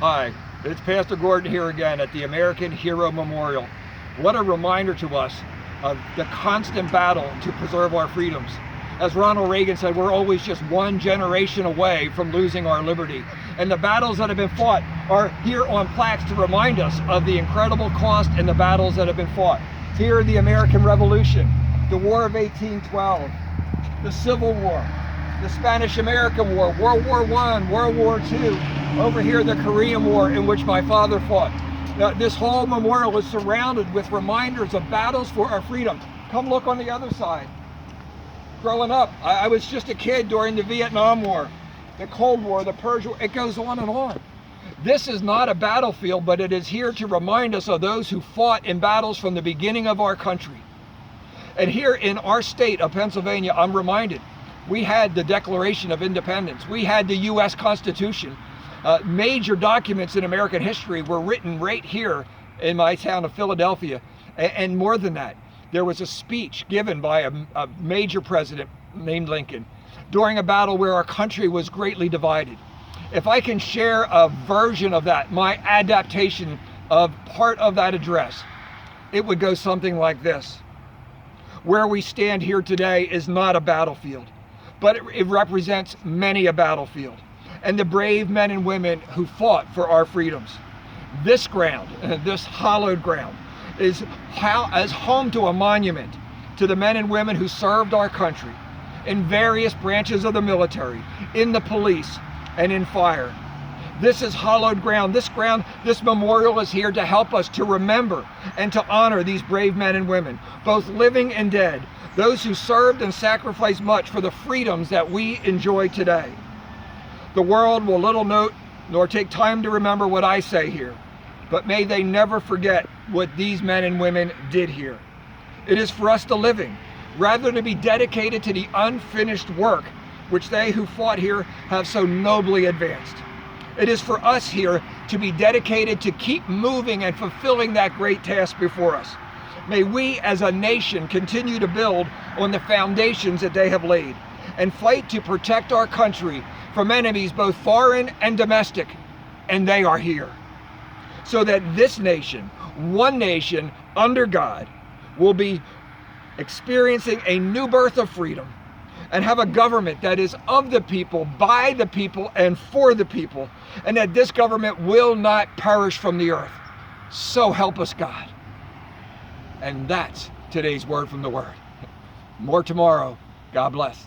Hi, it's Pastor Gordon here again at the American Hero Memorial. What a reminder to us of the constant battle to preserve our freedoms. As Ronald Reagan said, we're always just one generation away from losing our liberty. And the battles that have been fought are here on plaques to remind us of the incredible cost and the battles that have been fought. Here, the American Revolution, the War of 1812, the Civil War, the Spanish-American War, World War I, World War II, over here the Korean War in which my father fought. Now, this whole memorial is surrounded with reminders of battles for our freedom. Come look on the other side. Growing up, I was just a kid during the Vietnam War, the Cold War, the Persian War, it goes on and on. This is not a battlefield, but it is here to remind us of those who fought in battles from the beginning of our country. And here in our state of Pennsylvania, I'm reminded, we had the Declaration of Independence. We had the U.S. Constitution. Major documents in American history were written right here in my town of Philadelphia. And more than that, there was a speech given by a major president named Lincoln during a battle where our country was greatly divided. If I can share a version of that, my adaptation of part of that address, it would go something like this. Where we stand here today is not a battlefield, but it represents many a battlefield and the brave men and women who fought for our freedoms. This ground, this hallowed ground, is as home to a monument to the men and women who served our country in various branches of the military, in the police, and in fire. This is hallowed ground. This memorial is here to help us to remember and to honor these brave men and women, both living and dead, those who served and sacrificed much for the freedoms that we enjoy today. The world will little note nor take time to remember what I say here, but may they never forget what these men and women did here. It is for us the living, rather to be dedicated to the unfinished work which they who fought here have so nobly advanced. It is for us here to be dedicated to keep moving and fulfilling that great task before us. May we as a nation continue to build on the foundations that they have laid and fight to protect our country from enemies both foreign and domestic, and they are here. So that this nation, one nation under God, will be experiencing a new birth of freedom and have a government that is of the people, by the people, and for the people, and that this government will not perish from the earth. So help us God. And that's today's word from the Word. More tomorrow. God bless.